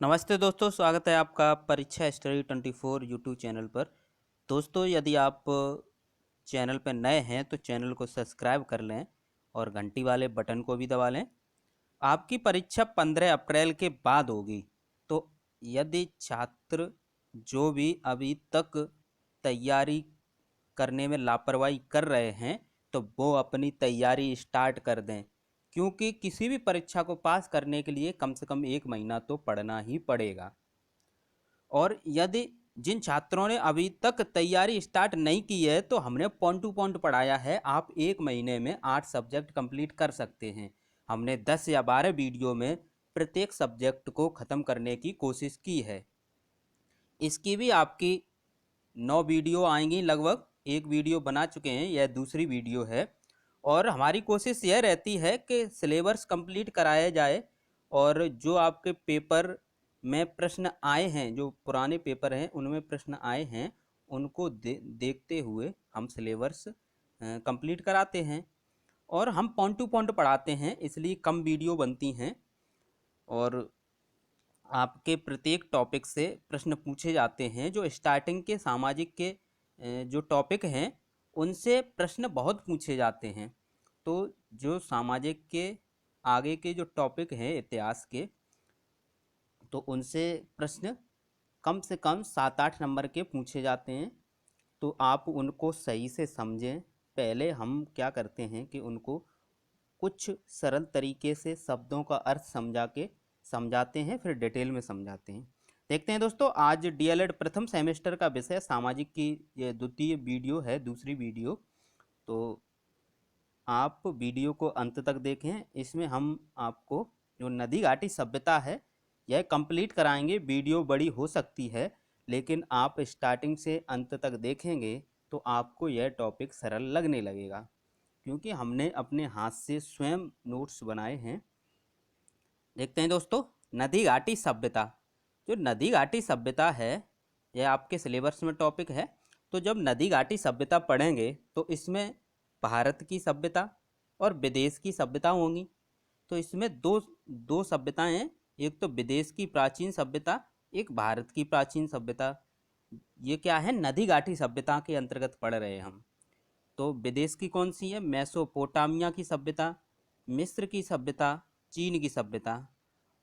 नमस्ते दोस्तों, स्वागत है आपका परीक्षा स्टडी 24 यूट्यूब चैनल पर। दोस्तों, यदि आप चैनल पर नए हैं तो चैनल को सब्सक्राइब कर लें और घंटी वाले बटन को भी दबा लें। आपकी परीक्षा 15 अप्रैल के बाद होगी, तो यदि छात्र जो भी अभी तक तैयारी करने में लापरवाही कर रहे हैं तो वो अपनी तैयारी स्टार्ट कर दें, क्योंकि किसी भी परीक्षा को पास करने के लिए कम से कम 1 महीना तो पढ़ना ही पड़ेगा। और यदि जिन छात्रों ने अभी तक तैयारी स्टार्ट नहीं की है तो हमने पॉइंट टू पॉइंट पढ़ाया है। आप 1 महीने में 8 सब्जेक्ट कंप्लीट कर सकते हैं। हमने 10 या 12 वीडियो में प्रत्येक सब्जेक्ट को ख़त्म करने की कोशिश की है। इसकी भी आपकी 9 वीडियो आएंगी लगभग। एक वीडियो बना चुके हैं, यह दूसरी वीडियो है। और हमारी कोशिश यह रहती है कि सिलेबस कंप्लीट कराया जाए और जो आपके पेपर में प्रश्न आए हैं, जो पुराने पेपर हैं उनमें प्रश्न आए हैं, उनको देखते हुए हम सिलेबस कंप्लीट कराते हैं। और हम पॉइंट टू पॉइंट पढ़ाते हैं, इसलिए कम वीडियो बनती हैं और आपके प्रत्येक टॉपिक से प्रश्न पूछे जाते हैं। जो स्टार्टिंग के सामाजिक के जो टॉपिक हैं उनसे प्रश्न बहुत पूछे जाते हैं। तो जो सामाजिक के आगे के जो टॉपिक हैं इतिहास के, तो उनसे प्रश्न कम से कम 7-8 नंबर के पूछे जाते हैं। तो आप उनको सही से समझें। पहले हम क्या करते हैं कि उनको कुछ सरल तरीके से शब्दों का अर्थ समझाते हैं, फिर डिटेल में समझाते हैं। देखते हैं दोस्तों, आज डीएलएड प्रथम सेमेस्टर का विषय सामाजिक की ये द्वितीय वीडियो है, दूसरी वीडियो। तो आप वीडियो को अंत तक देखें। इसमें हम आपको जो नदी घाटी सभ्यता है यह कंप्लीट कराएंगे। वीडियो बड़ी हो सकती है, लेकिन आप स्टार्टिंग से अंत तक देखेंगे तो आपको यह टॉपिक सरल लगने लगेगा, क्योंकि हमने अपने हाथ से स्वयं नोट्स बनाए हैं। देखते हैं दोस्तों, नदी घाटी सभ्यता। जो नदी घाटी सभ्यता है यह आपके सिलेबस में टॉपिक है। तो जब नदी घाटी सभ्यता पढ़ेंगे तो इसमें भारत की सभ्यता और विदेश की सभ्यता होंगी। तो इसमें दो दो सभ्यताएं हैं, एक तो विदेश की प्राचीन सभ्यता, एक भारत की प्राचीन सभ्यता। ये क्या है, नदी घाटी सभ्यता के अंतर्गत पढ़ रहे हैं हम। तो विदेश की कौन सी है, मेसोपोटामिया की सभ्यता, मिस्र की सभ्यता, चीन की सभ्यता।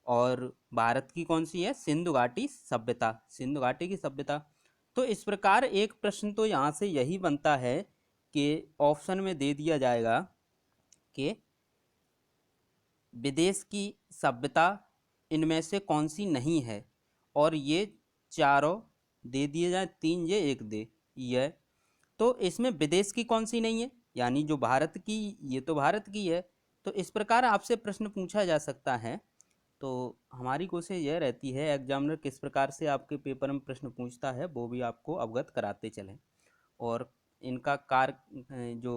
और भारत की कौन सी है, सिंधु घाटी सभ्यता, सिंधु घाटी की सभ्यता। तो इस प्रकार एक प्रश्न तो यहाँ से यही बनता है कि ऑप्शन में दे दिया जाएगा कि विदेश की सभ्यता इनमें से कौन सी नहीं है, और ये चारों दे दिए जाए, 3 ये 1 दे यह। तो इसमें विदेश की कौन सी नहीं है, यानी जो भारत की, ये तो भारत की है। तो इस प्रकार आपसे प्रश्न पूछा जा सकता है। तो हमारी कोशिश यह रहती है एग्जामिनर किस प्रकार से आपके पेपर में प्रश्न पूछता है वो भी आपको अवगत कराते चलें। और इनका जो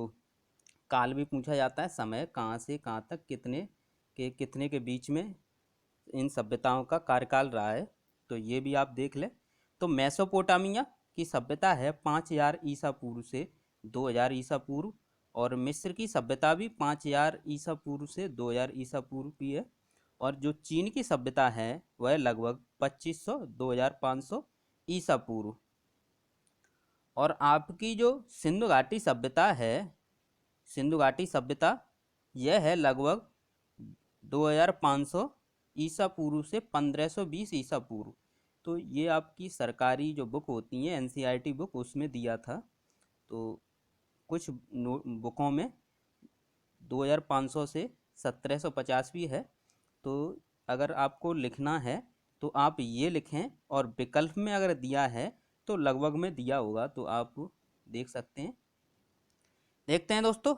काल भी पूछा जाता है, समय कहाँ से कहाँ तक, कितने के बीच में इन सभ्यताओं का कार्यकाल रहा है, तो ये भी आप देख लें। तो मेसोपोटामिया की सभ्यता है 5000 ईसा पूर्व से 2000 ईसा पूर्व, और मिस्र की सभ्यता भी 5000 ईसा पूर्व से 2000 ईसा पूर्व की है। और जो चीन की सभ्यता है वह लगभग 2500 2500 ईसा पूर्व। और आपकी जो सिंधु घाटी सभ्यता है, सिंधु घाटी सभ्यता यह है लगभग 2500 ईसा पूर्व से 1520 ईसा पूर्व। तो ये आपकी सरकारी जो बुक होती हैं, एनसीईआरटी बुक, उसमें दिया था। तो कुछ बुकों में 2500 से 1750 भी है। तो अगर आपको लिखना है तो आप ये लिखें, और विकल्प में अगर दिया है तो लगभग में दिया होगा, तो आप देख सकते हैं। देखते हैं दोस्तों,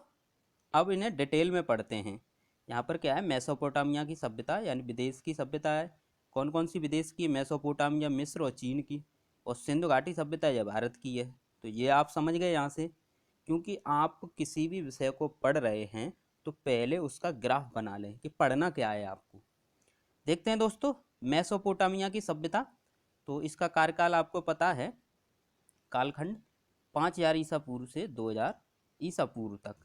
अब इन्हें डिटेल में पढ़ते हैं। यहाँ पर क्या है, मेसोपोटामिया की सभ्यता यानी विदेश की सभ्यता है। कौन कौन सी विदेश की, मेसोपोटामिया मिस्र और चीन की। और सिंधु घाटी सभ्यता यह भारत की है। तो ये आप समझ गए यहाँ से, क्योंकि आप किसी भी विषय को पढ़ रहे हैं तो पहले उसका ग्राफ बना लें कि पढ़ना क्या है आपको। देखते हैं दोस्तों, मेसोपोटामिया की सभ्यता। तो इसका कार्यकाल आपको पता है, कालखंड 5000 ईसा पूर्व से 2000 ईसा पूर्व तक।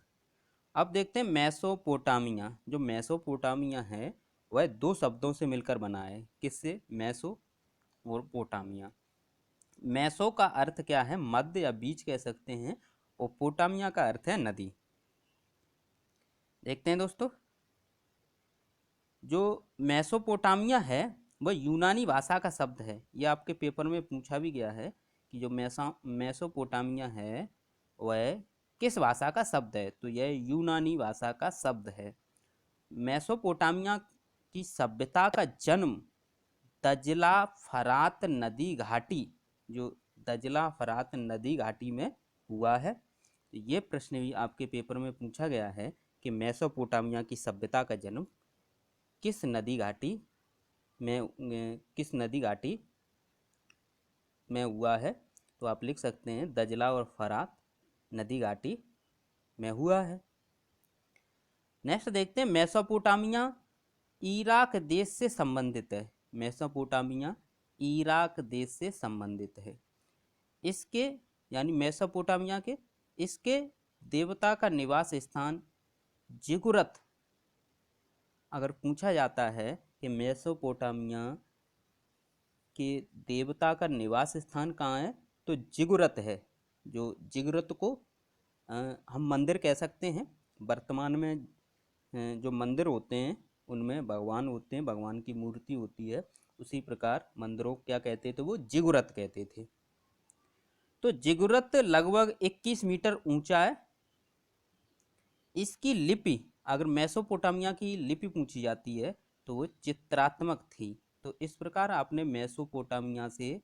अब देखते हैं मेसोपोटामिया। जो मेसोपोटामिया है वह दो शब्दों से मिलकर बना है। किससे? मेसो और पोटामिया। मेसो का अर्थ क्या है? मध्य या बीच कह सकते हैं, और पोटामिया का अर्थ है नदी। देखते हैं दोस्तों, जो मेसोपोटामिया है वह यूनानी भाषा का शब्द है। यह आपके पेपर में पूछा भी गया है कि जो मेसोपोटामिया है वह किस भाषा का शब्द है, तो यह यूनानी भाषा का शब्द है। मेसोपोटामिया की सभ्यता का जन्म दजला फरात नदी घाटी, जो दजला फरात नदी घाटी में हुआ है। ये प्रश्न भी आपके पेपर में पूछा गया है कि मेसोपोटामिया की सभ्यता का जन्म किस नदी घाटी में हुआ है, तो आप लिख सकते हैं दजला और फरात नदी घाटी में हुआ है। नेक्स्ट देखते हैं, मेसोपोटामिया इराक देश से संबंधित है। मेसोपोटामिया इराक देश से संबंधित है। इसके यानी मेसोपोटामिया के इसके देवता का निवास स्थान जिगुरत। अगर पूछा जाता है कि मेसोपोटामिया के देवता का निवास स्थान कहाँ है, तो जिगुरत है। जो जिगुरत को हम मंदिर कह सकते हैं। वर्तमान में जो मंदिर होते हैं उनमें भगवान होते हैं, भगवान की मूर्ति होती है, उसी प्रकार मंदिरों को क्या कहते थे? वो जिगुरत कहते थे। तो जिगुरत लगभग 21 मीटर ऊंचा है। इसकी लिपि, अगर मेसोपोटामिया की लिपि पूछी जाती है तो वो चित्रात्मक थी। तो इस प्रकार आपने मेसोपोटामिया से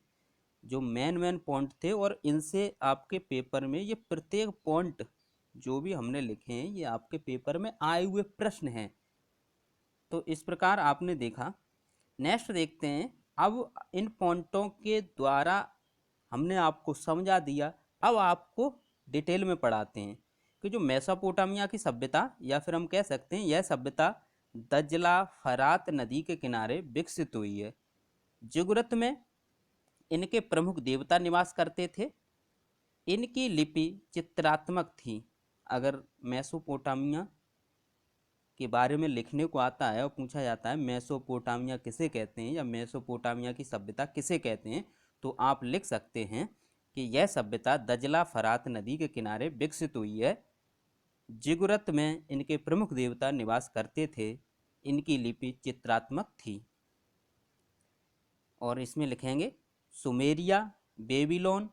जो मेन पॉइंट थे, और इनसे आपके पेपर में ये प्रत्येक पॉइंट जो भी हमने लिखे हैं ये आपके पेपर में आए हुए प्रश्न हैं। तो इस प्रकार आपने देखा। नेक्स्ट देखते हैं, अब इन पॉइंटों के द्वारा हमने आपको समझा दिया। अब आपको डिटेल में पढ़ाते हैं कि जो मेसोपोटामिया की सभ्यता, या फिर हम कह सकते हैं यह सभ्यता दजला फरात नदी के किनारे विकसित हुई है। जिगुरत में इनके प्रमुख देवता निवास करते थे। इनकी लिपि चित्रात्मक थी। अगर मेसोपोटामिया के बारे में लिखने को आता है और पूछा जाता है मेसोपोटामिया किसे कहते हैं या मेसोपोटामिया की सभ्यता किसे कहते हैं, तो आप लिख सकते हैं कि यह सभ्यता दजला फरात नदी के किनारे विकसित हुई है। जिगुरत में इनके प्रमुख देवता निवास करते थे। इनकी लिपि चित्रात्मक थी। और इसमें लिखेंगे सुमेरिया, बेबीलोन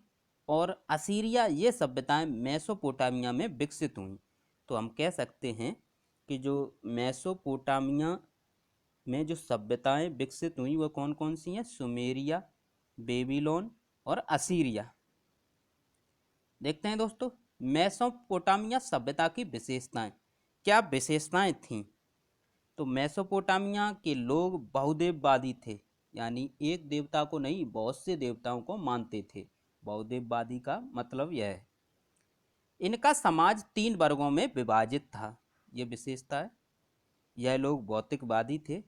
और असीरिया, ये सभ्यताएं मेसोपोटामिया में विकसित हुई। तो हम कह सकते हैं कि जो मेसोपोटामिया में जो सभ्यताएं विकसित हुई वो कौन कौन सी हैं? सुमेरिया, बेबीलोन और असीरिया। देखते हैं दोस्तों, मेसोपोटामिया सभ्यता की विशेषताएं। क्या विशेषताएं थीं? तो मेसोपोटामिया के लोग बहुदेववादी थे, यानी एक देवता को नहीं बहुत से देवताओं को मानते थे। बहुदेववादी का मतलब यह है। इनका समाज 3 वर्गों में विभाजित था। ये विशेषता है। यह लोग भौतिकवादी थे।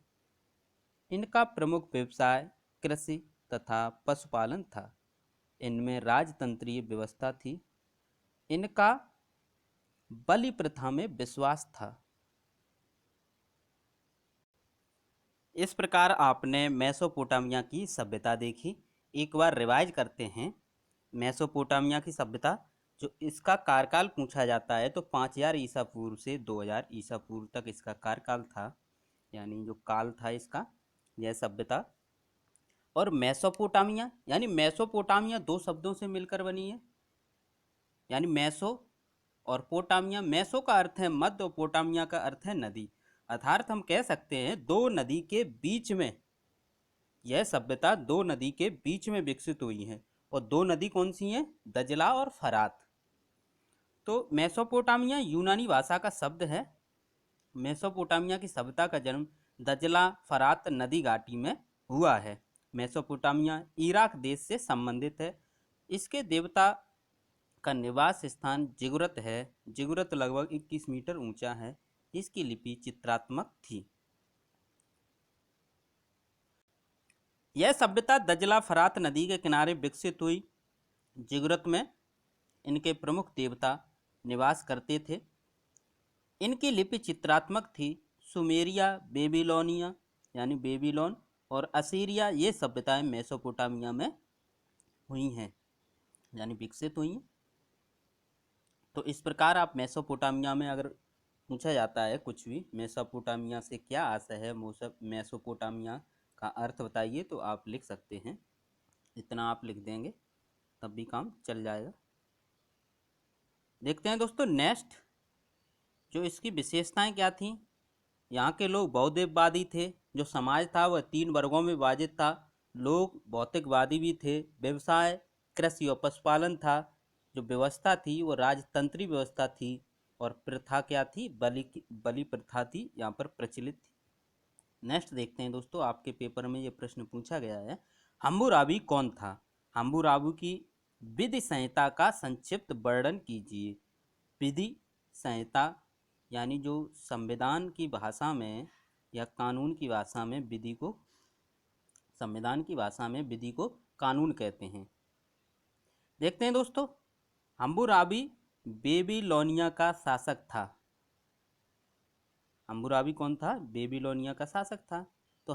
इनका प्रमुख व्यवसाय कृषि तथा पशुपालन था। इनमें राजतंत्रीय व्यवस्था थी। इनका बलि प्रथा में विश्वास था। इस प्रकार आपने मेसोपोटामिया की सभ्यता देखी। एक बार रिवाइज करते हैं। मेसोपोटामिया की सभ्यता, जो इसका कार्यकाल पूछा जाता है तो 5000 ईसा पूर्व से 2000 ईसा पूर्व तक इसका कार्यकाल था, यानी जो काल था इसका, यह सभ्यता। और मेसोपोटामिया, यानी मेसोपोटामिया 2 शब्दों से मिलकर बनी है, यानी मेसो और पोटामिया। मेसो का अर्थ है मध्य और पोटामिया का अर्थ है नदी। अर्थात हम कह सकते हैं 2 नदी के बीच में, यह सभ्यता 2 नदी के बीच में विकसित हुई है। और 2 नदी कौन सी हैं? दजला और फरात। तो मेसोपोटामिया यूनानी भाषा का शब्द है। मेसोपोटामिया की सभ्यता का जन्म दजला फरात नदी घाटी में हुआ है। मेसोपोटामिया इराक देश से संबंधित है। इसके देवता का निवास स्थान जिगुरत है। जिगुरत लगभग 21 मीटर ऊंचा है। इसकी लिपि चित्रात्मक थी। यह सभ्यता दजला फरात नदी के किनारे विकसित हुई। जिगुरत में इनके प्रमुख देवता निवास करते थे। इनकी लिपि चित्रात्मक थी। सुमेरिया, बेबीलोनिया यानी बेबीलोन और असीरिया, ये सभ्यताएं मेसोपोटामिया में हुई हैं, यानी विकसित हुई हैं। तो इस प्रकार आप मेसोपोटामिया में अगर पूछा जाता है कुछ भी, मेसोपोटामिया से क्या आशय है, मेसोपोटामिया का अर्थ बताइए, तो आप लिख सकते हैं। इतना आप लिख देंगे तब भी काम चल जाएगा। देखते हैं दोस्तों नेक्स्ट, जो इसकी विशेषताएं क्या थी। यहाँ के लोग बहुदेववादी थे। जो समाज था वह 3 वर्गों में विभाजित था। लोग भौतिकवादी भी थे। व्यवसाय कृषि और पशुपालन था। जो व्यवस्था थी वो राजतंत्री व्यवस्था थी। और प्रथा क्या थी, बलि प्रथा थी यहाँ पर प्रचलित थी। नेक्स्ट देखते हैं दोस्तों, आपके पेपर में ये प्रश्न पूछा गया है, हम्मुराबी कौन था। हम्मुराबी की विधि संहिता का संक्षिप्त वर्णन कीजिए। विधि संहिता यानी जो संविधान की भाषा में या कानून की भाषा में विधि को, संविधान की भाषा में विधि को कानून कहते हैं। देखते हैं दोस्तों, हम्मुराबी बेबीलोनिया का शासक था। हम्मुराबी कौन था, बेबीलोनिया का शासक था। तो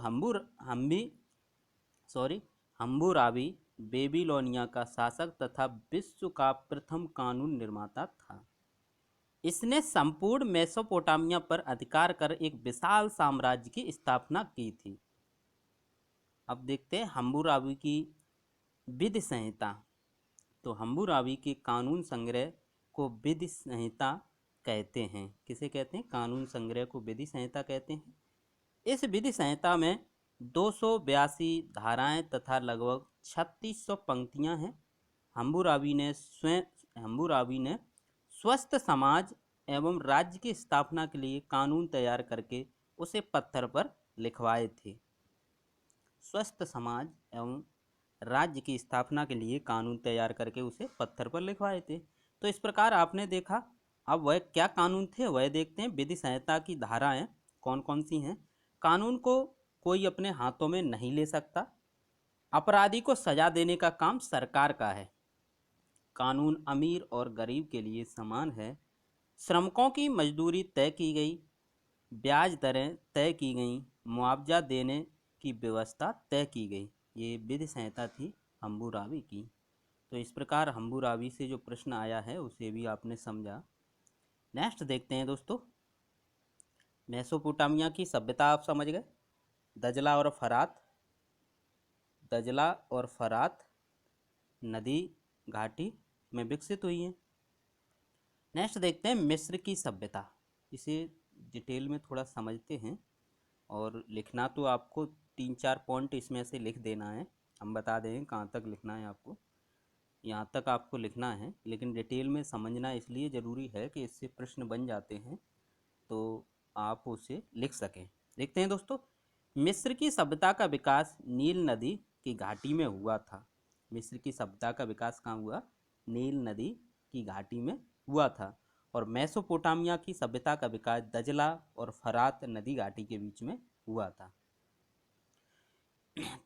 हम्मुराबी बेबीलोनिया का शासक तथा विश्व का प्रथम कानून निर्माता था। इसने संपूर्ण मेसोपोटामिया पर अधिकार कर एक विशाल साम्राज्य की स्थापना की थी। अब देखते हैं हम्मुराबी की विधि संहिता। तो हम्मुराबी के कानून संग्रह को विधि संहिता कहते हैं। किसे कहते हैं, कानून संग्रह को विधि संहिता कहते हैं। इस विधि संहिता में 282 धाराएं तथा लगभग 3600 पंक्तियां हैं। हम्मुराबी ने स्वस्थ समाज एवं राज्य की स्थापना के लिए कानून तैयार करके उसे पत्थर पर लिखवाए थे। स्वस्थ समाज एवं राज्य की स्थापना के लिए कानून तैयार करके उसे पत्थर पर लिखवाए थे। तो इस प्रकार आपने देखा। अब वह क्या कानून थे वह देखते हैं। विधि संहिता की धाराएं कौन कौन सी हैं। कानून को कोई अपने हाथों में नहीं ले सकता। अपराधी को सजा देने का काम सरकार का है। कानून अमीर और गरीब के लिए समान है। श्रमिकों की मजदूरी तय की गई। ब्याज दरें तय की गई। मुआवजा देने की व्यवस्था तय की गई। ये विधि संहिता थी हम्मुराबी की। तो इस प्रकार हम्मुराबी से जो प्रश्न आया है उसे भी आपने समझा। नेक्स्ट देखते हैं दोस्तों, मेसोपोटामिया की सभ्यता आप समझ गए। दजला और फरात नदी घाटी में विकसित हुई है। नेक्स्ट देखते हैं मिस्र की सभ्यता। इसे डिटेल में थोड़ा समझते हैं और लिखना तो आपको 3-4 पॉइंट इसमें से लिख देना है। हम बता दें कहाँ तक लिखना है आपको, यहाँ तक आपको लिखना है, लेकिन डिटेल में समझना इसलिए ज़रूरी है कि इससे प्रश्न बन जाते हैं तो आप उसे लिख सकें। देखते हैं दोस्तों, मिस्र की सभ्यता का विकास नील नदी की घाटी में हुआ था। मिस्र की सभ्यता का विकास कहाँ हुआ, नील नदी की घाटी में हुआ था। और मेसोपोटामिया की सभ्यता का विकास दजला और फरात नदी घाटी के बीच में हुआ था।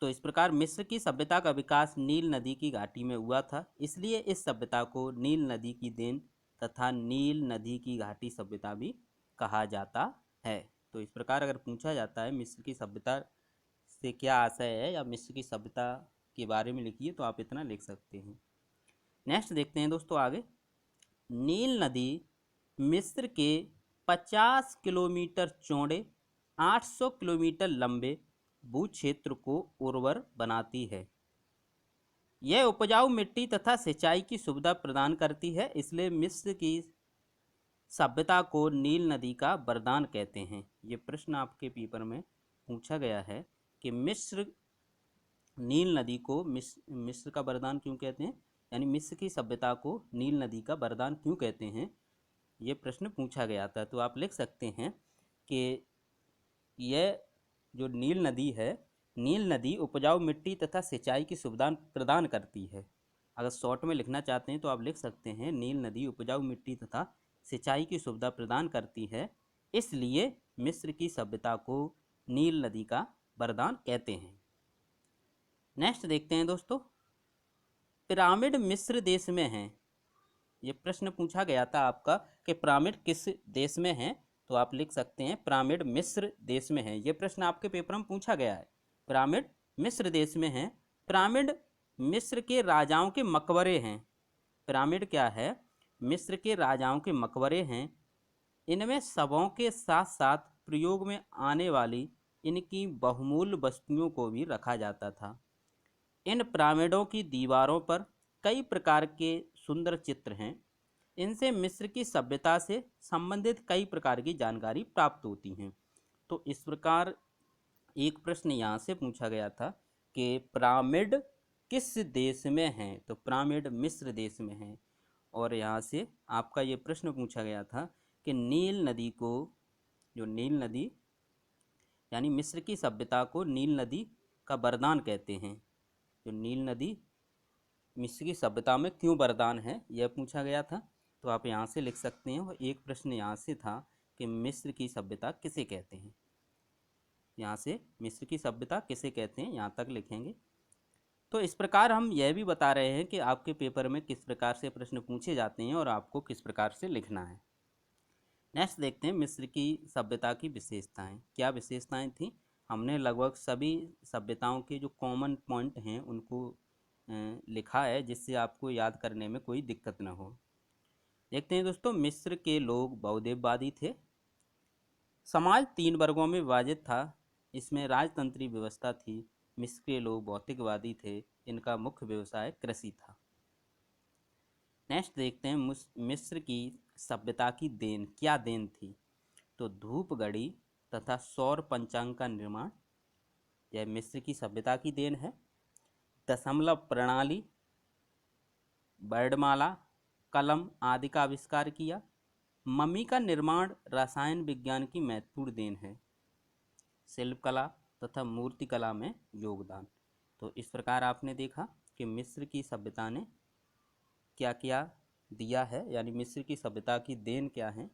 तो इस प्रकार मिस्र की सभ्यता का विकास नील नदी की घाटी में हुआ था, इसलिए इस सभ्यता को नील नदी की देन तथा नील नदी की घाटी सभ्यता भी कहा जाता है। तो इस प्रकार अगर पूछा जाता है मिस्र की सभ्यता से क्या आशय है या मिस्र की सभ्यता के बारे में लिखिए, तो आप इतना लिख सकते हैं। नेक्स्ट देखते हैं दोस्तों आगे। नील नदी मिस्र के 50 किलोमीटर चौड़े 800 किलोमीटर लंबे भू क्षेत्र को उर्वर बनाती है। यह उपजाऊ मिट्टी तथा सिंचाई की सुविधा प्रदान करती है, इसलिए मिस्र की सभ्यता को नील नदी का वरदान कहते हैं। ये प्रश्न आपके पेपर में पूछा गया है कि मिस्र नील नदी को मिस्र का वरदान क्यों कहते हैं, यानी मिस्र की सभ्यता को नील नदी का वरदान क्यों कहते हैं, ये प्रश्न पूछा गया था। तो आप लिख सकते हैं कि यह जो नील नदी है, नील नदी उपजाऊ मिट्टी तथा सिंचाई की सुविधा प्रदान करती है। अगर शॉर्ट में लिखना चाहते हैं तो आप लिख सकते हैं नील नदी उपजाऊ मिट्टी तथा सिंचाई की सुविधा प्रदान करती है, इसलिए मिस्र की सभ्यता को नील नदी का वरदान कहते हैं। नेक्स्ट देखते हैं दोस्तों, पिरामिड मिस्र देश में हैं। ये प्रश्न पूछा गया था आपका कि पिरामिड किस देश में हैं, तो आप लिख सकते हैं पिरामिड मिस्र देश में है। ये प्रश्न आपके पेपर में पूछा गया है। पिरामिड मिस्र देश में है। पिरामिड मिस्र के राजाओं के मकबरे हैं। पिरामिड क्या है? मिस्र के राजाओं के मकबरे हैं। इनमें शवों के साथ साथ प्रयोग में आने वाली इनकी बहुमूल्य वस्तुओं को भी रखा जाता था। इन पिरामिडों की दीवारों पर कई प्रकार के सुंदर चित्र हैं। इनसे मिस्र की सभ्यता से संबंधित कई प्रकार की जानकारी प्राप्त होती हैं। तो इस प्रकार एक प्रश्न यहाँ से पूछा गया था कि पिरामिड किस देश में हैं? तो पिरामिड मिस्र देश में हैं। और यहाँ से आपका ये प्रश्न पूछा गया था कि नील नदी को, जो नील नदी यानी मिस्र की सभ्यता को नील नदी का वरदान कहते हैं। जो नील नदी मिस्र की सभ्यता में क्यों वरदान है, यह पूछा गया था। तो आप यहाँ से लिख सकते हैं। और एक प्रश्न यहाँ से था कि मिस्र की सभ्यता किसे कहते हैं। यहाँ से मिस्र की सभ्यता किसे कहते हैं, यहाँ तक लिखेंगे। तो इस प्रकार हम यह भी बता रहे हैं कि आपके पेपर में किस प्रकार से प्रश्न पूछे जाते हैं और आपको किस प्रकार से लिखना है। नेक्स्ट देखते हैं मिस्र की सभ्यता की विशेषताएं। क्या विशेषताएं थी? हमने लगभग सभी सभ्यताओं के जो कॉमन पॉइंट हैं उनको लिखा है, जिससे आपको याद करने में कोई दिक्कत न हो। देखते हैं दोस्तों, मिस्र के लोग बहुदेववादी थे। समाज 3 वर्गों में विभाजित था। इसमें राजतंत्री व्यवस्था थी। मिस्र के लोग भौतिकवादी थे। इनका मुख्य व्यवसाय कृषि था। नेक्स्ट देखते हैं मिस्र की सभ्यता की देन। क्या देन थी? तो धूप घड़ी तथा सौर पंचांग का निर्माण, यह मिस्र की सभ्यता की देन है। दशमलव प्रणाली, वर्णमाला, कलम आदि का आविष्कार किया। मम्मी का निर्माण रसायन विज्ञान की महत्वपूर्ण देन है। शिल्पकला तथा मूर्तिकला में योगदान। तो इस प्रकार आपने देखा कि मिस्र की सभ्यता ने क्या क्या दिया है, यानी मिस्र की सभ्यता की देन क्या है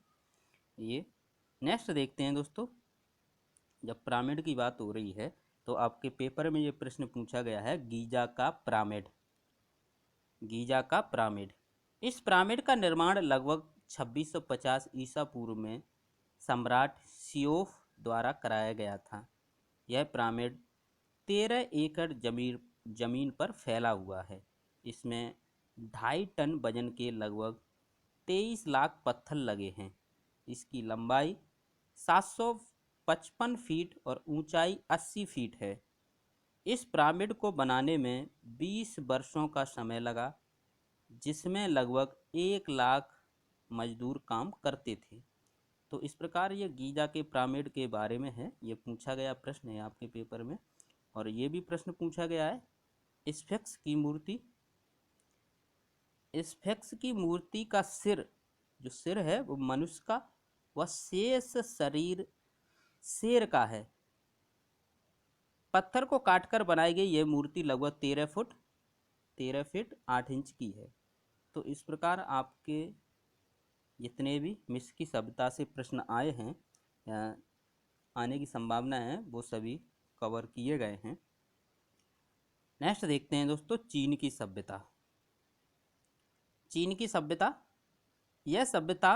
ये। नेक्स्ट देखते हैं दोस्तों, जब पिरामिड की बात हो रही है तो आपके पेपर में ये प्रश्न पूछा गया है, गीजा का पिरामिड। गीजा का पिरामिड, इस पिरामिड का निर्माण लगभग 2650 ईसा पूर्व में सम्राट सियोफ द्वारा कराया गया था। यह पिरामिड 13 एकड़ जमीन पर फैला हुआ है। इसमें 2.5 टन वजन के लगभग 23 लाख पत्थर लगे हैं। इसकी लंबाई 755 फीट और ऊंचाई 80 फीट है। इस पिरामिड को बनाने में 20 वर्षों का समय लगा, जिसमें लगभग 1 लाख मजदूर काम करते थे। तो इस प्रकार ये गीजा के पिरामिड के बारे में है। ये पूछा गया प्रश्न है आपके पेपर में। और ये भी प्रश्न पूछा गया है, स्फिंक्स की मूर्ति। स्फिंक्स की मूर्ति का सिर, जो सिर है वो मनुष्य का, वह शेष शरीर शेर का है। पत्थर को काटकर बनाई गई यह मूर्ति लगभग 13 फीट 8 इंच की है। तो इस प्रकार आपके जितने भी मिस्र की सभ्यता से प्रश्न आए हैं या आने की संभावना है, वो सभी कवर किए गए हैं। नेक्स्ट देखते हैं दोस्तों, चीन की सभ्यता। चीन की सभ्यता, यह सभ्यता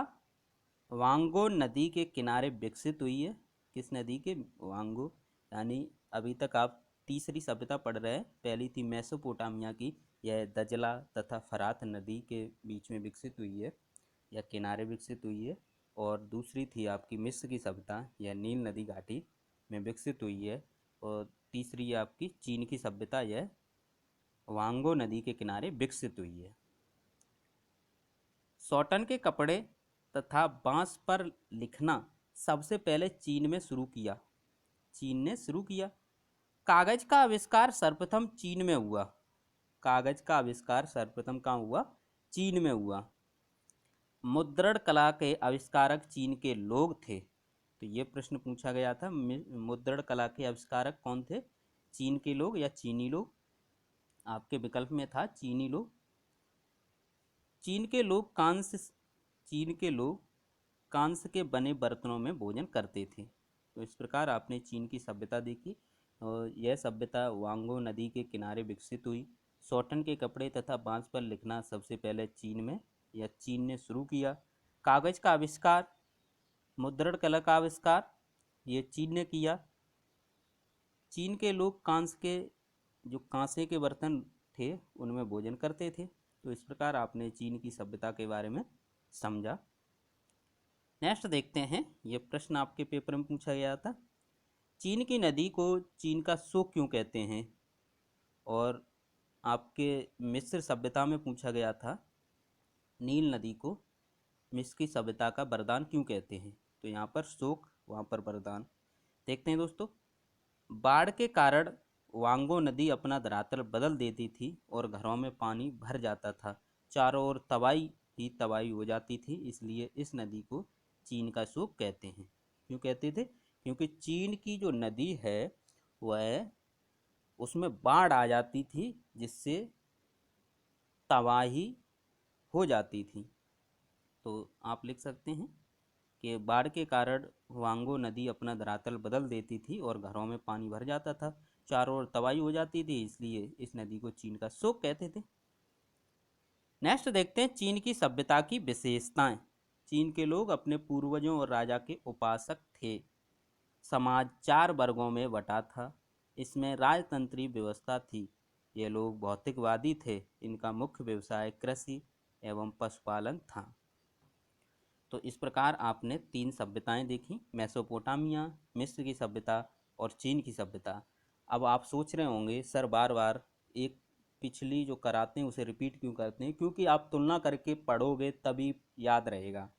वांगो नदी के किनारे विकसित हुई है। किस नदी के? वांगो। यानी अभी तक आप तीसरी सभ्यता पढ़ रहे हैं। पहली थी मेसोपोटामिया की, यह दजला तथा फरात नदी के बीच में विकसित हुई है या किनारे विकसित हुई है। और दूसरी थी आपकी मिस्र की सभ्यता, यह नील नदी घाटी में विकसित हुई है। और तीसरी आपकी चीन की सभ्यता, यह वांगो नदी के किनारे विकसित हुई है। सॉटन के कपड़े तथा बांस पर लिखना सबसे पहले चीन में शुरू किया। चीन ने शुरू किया। कागज का आविष्कार सर्वप्रथम चीन में हुआ। कागज का आविष्कार सर्वप्रथम कहाँ हुआ? चीन में हुआ। मुद्रण कला के आविष्कारक चीन के लोग थे। तो ये प्रश्न पूछा गया था, मुद्रण कला के आविष्कारक कौन थे? चीन के लोग या चीनी लोग? आपके विकल्प में था चीनी लोग। चीन के लोग कांस्य के बने बर्तनों में भोजन करते थे। तो इस प्रकार आपने चीन की सभ्यता देखी। और यह सभ्यता वांगो नदी के किनारे विकसित हुई। सॉटन के कपड़े तथा बांस पर लिखना सबसे पहले चीन ने शुरू किया। कागज का आविष्कार मुद्रण कला का आविष्कार ये चीन ने किया। चीन के लोग कांसे के बर्तन थे उनमें भोजन करते थे। तो इस प्रकार आपने चीन की सभ्यता के बारे में समझा। नेक्स्ट देखते हैं, ये प्रश्न आपके पेपर में पूछा गया था। चीन की नदी को चीन का शोक क्यों कहते हैं? और आपके मिस्र सभ्यता में पूछा गया था, नील नदी को मिस्र की सभ्यता का वरदान क्यों कहते हैं? तो यहाँ पर शोक, वहाँ पर वरदान। देखते हैं दोस्तों, बाढ़ के कारण वांगो नदी अपना धरातल बदल देती थी और घरों में पानी भर जाता था। चारों ओर तबाही ही तबाही हो जाती थी, इसलिए इस नदी को चीन का शोक कहते हैं। क्यों कहते थे? क्योंकि चीन की जो नदी है वह, उसमें बाढ़ आ जाती थी जिससे तबाही हो जाती थी। तो आप लिख सकते हैं कि बाढ़ के कारण वांगो नदी अपना धरातल बदल देती थी और घरों में पानी भर जाता था, चारों ओर तबाही हो जाती थी, इसलिए इस नदी को चीन का शोक कहते थे। नेक्स्ट देखते हैं, चीन की सभ्यता की विशेषताएं। चीन के लोग अपने पूर्वजों और राजा के उपासक थे। समाज 4 वर्गों में बटा था। इसमें राजतंत्री व्यवस्था थी। ये लोग भौतिकवादी थे। इनका मुख्य व्यवसाय कृषि एवं पशुपालन था। तो इस प्रकार आपने 3 सभ्यताएं देखी, मेसोपोटामिया, मिस्र की सभ्यता और चीन की सभ्यता। अब आप सोच रहे होंगे सर बार बार एक पिछली जो कराते हैं उसे रिपीट क्यों करते हैं? क्योंकि आप तुलना करके पढ़ोगे तभी याद रहेगा,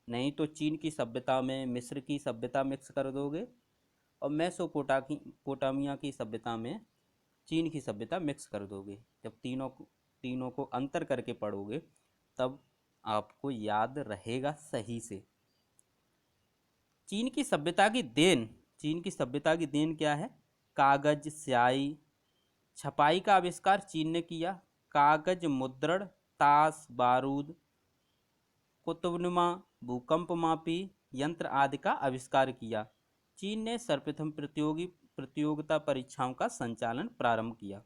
नहीं तो चीन की सभ्यता में मिस्र की सभ्यता मिक्स कर दोगे और मेसोपोटामिया की सभ्यता में चीन की सभ्यता मिक्स कर दोगे। जब तीनों को अंतर करके पढ़ोगे तब आपको याद रहेगा सही से। चीन की सभ्यता की देन क्या है? कागज, स्याही, छपाई का आविष्कार चीन ने किया। कागज मुद्रण, ताश, बारूद, कुतुबनुमा, भूकंपमापी यंत्र आदि का आविष्कार किया। चीन ने सर्वप्रथम प्रतियोगिता परीक्षाओं का संचालन प्रारंभ किया।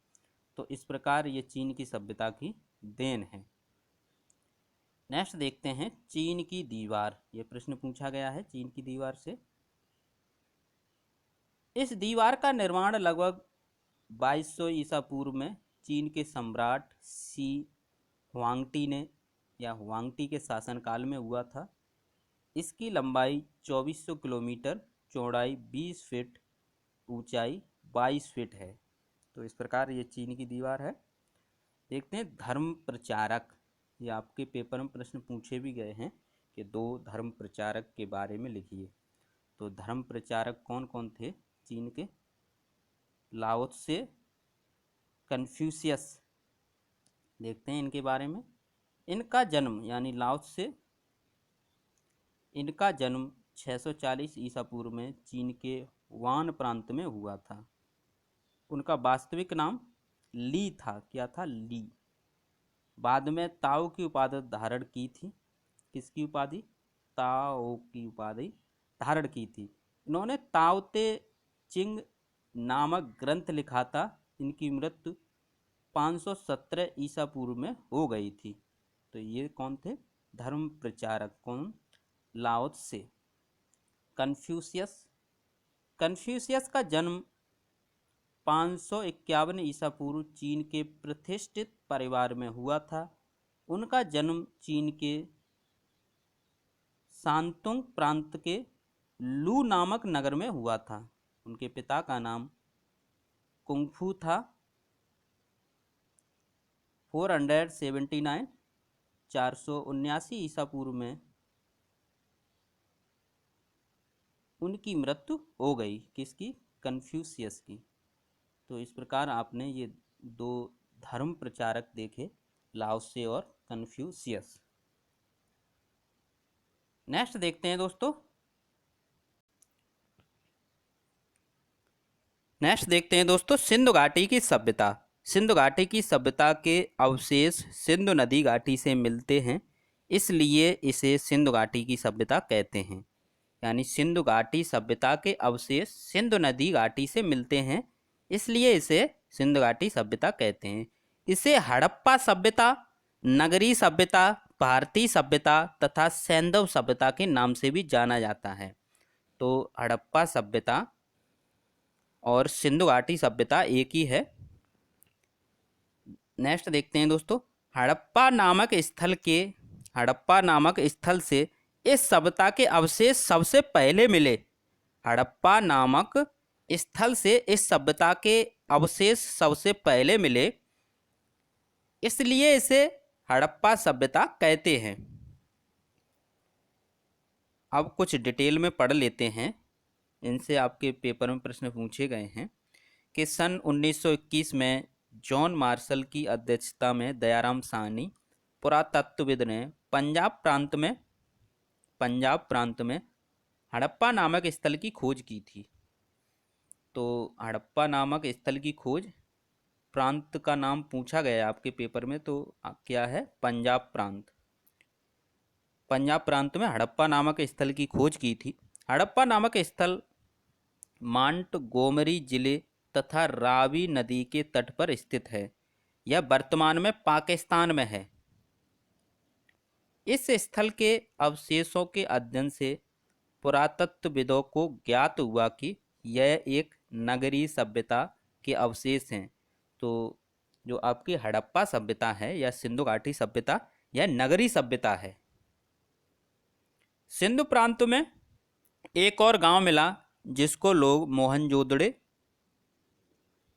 तो इस प्रकार ये चीन की सभ्यता की देन है। नेक्स्ट देखते हैं, चीन की दीवार। ये प्रश्न पूछा गया है चीन की दीवार से। इस दीवार का निर्माण लगभग 2200 ईसा पूर्व में चीन के सम्राट शी हुआंगटी के शासनकाल में हुआ था। इसकी लंबाई 2400 किलोमीटर, चौड़ाई 20 फीट, ऊंचाई 22 फीट है। तो इस प्रकार ये चीन की दीवार है। देखते हैं, धर्म प्रचारक। ये आपके पेपर में प्रश्न पूछे भी गए हैं कि 2 धर्म प्रचारक के बारे में लिखिए। तो धर्म प्रचारक कौन कौन थे चीन के? लाओ त्से, कन्फ्यूशियस। देखते हैं इनके बारे में। इनका जन्म यानी लाओ त्से, इनका जन्म 640 ईसा पूर्व में चीन के वान प्रांत में हुआ था। उनका वास्तविक नाम ली था। क्या था? ली। बाद में ताओ की उपाधि धारण की थी। किसकी उपाधि? ताओ की उपाधि धारण की थी। इन्होंने ताओ ते चिंग नामक ग्रंथ लिखा था। इनकी मृत्यु 517 ईसा पूर्व में हो गई थी। तो ये कौन थे? धर्म प्रचारक। कौन? लाओ त्से। कन्फ्यूशियस का जन्म 551 ईसा पूर्व चीन के प्रतिष्ठित परिवार में हुआ था। उनका जन्म चीन के शांतुंग प्रांत के लू नामक नगर में हुआ था। उनके पिता का नाम कुंगफू था। 479 ईसा पूर्व में उनकी मृत्यु हो गई। किसकी? कन्फ्यूशियस की। तो इस प्रकार आपने ये 2 धर्म प्रचारक देखे, लाओ त्से और कन्फ्यूशियस। नेक्स्ट देखते हैं दोस्तों, सिंधु घाटी की सभ्यता। सिंधु घाटी की सभ्यता के अवशेष सिंधु नदी घाटी से मिलते हैं, इसलिए इसे सिंधु घाटी की सभ्यता कहते हैं। यानी सिंधु घाटी सभ्यता के अवशेष सिंधु नदी घाटी से मिलते हैं, इसलिए इसे सिंधु घाटी सभ्यता कहते हैं। इसे हड़प्पा सभ्यता, नगरी सभ्यता, भारतीय सभ्यता तथा सैंधव सभ्यता के नाम से भी जाना जाता है। तो हड़प्पा सभ्यता और सिंधु घाटी सभ्यता एक ही है। नेक्स्ट देखते हैं दोस्तों, हड़प्पा नामक स्थल से इस सभ्यता के अवशेष सबसे पहले मिले। हड़प्पा नामक स्थल से इस सभ्यता के अवशेष सबसे पहले मिले, इसलिए इसे हड़प्पा सभ्यता कहते हैं। अब कुछ डिटेल में पढ़ लेते हैं, इनसे आपके पेपर में प्रश्न पूछे गए हैं कि सन 1921 में जॉन मार्शल की अध्यक्षता में दयाराम साहनी पुरातत्वविद ने पंजाब प्रांत में हड़प्पा नामक स्थल की खोज की थी। तो हड़प्पा नामक स्थल की खोज, प्रांत का नाम पूछा गया है आपके पेपर में, तो क्या है? पंजाब प्रांत। पंजाब प्रांत में हड़प्पा नामक स्थल की खोज की थी। हड़प्पा नामक स्थल मांटगोमरी जिले तथा रावी नदी के तट पर स्थित है। यह वर्तमान में पाकिस्तान में है। इस स्थल के अवशेषों के अध्ययन से पुरातत्वविदों को ज्ञात हुआ कि यह एक नगरीय सभ्यता के अवशेष हैं। तो जो आपकी हड़प्पा सभ्यता है या सिंधु घाटी सभ्यता, यह नगरीय सभ्यता है। सिंधु प्रांत में एक और गांव मिला जिसको लोग मोहनजोदड़ो